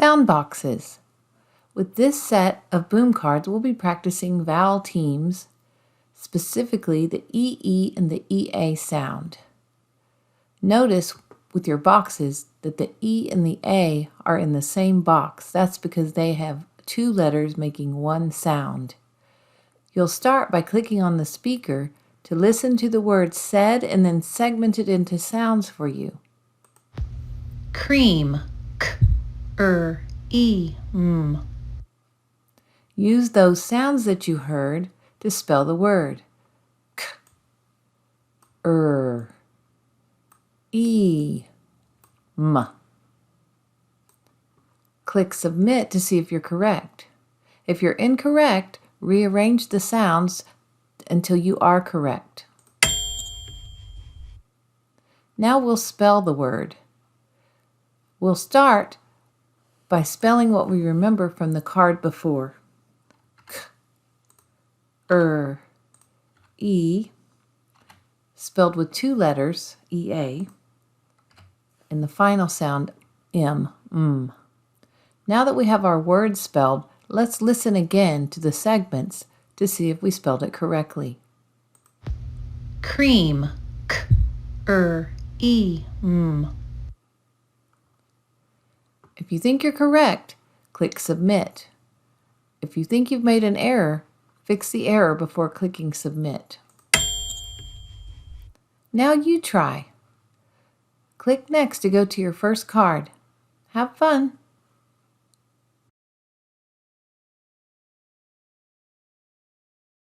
Sound boxes. With this set of boom cards, we'll be practicing vowel teams, specifically the EE and the EA sound. Notice with your boxes that the E and the A are in the same box. That's because they have two letters making one sound. You'll start by clicking on the speaker to listen to the word said and then segment it into sounds for you. Cream, k, e, m. Use those sounds that you heard to spell the word. K, e, m. Click submit to see if you're correct. If you're incorrect, rearrange the sounds until you are correct. Now we'll spell the word. We'll start by spelling what we remember from the card before. K, E, spelled with two letters, EA, and the final sound, M. Now that we have our word spelled, let's listen again to the segments to see if we spelled it correctly. Cream, k, e, m. If you think you're correct, click submit. If you think you've made an error, fix the error before clicking submit. Now you try. Click next to go to your first card. Have fun!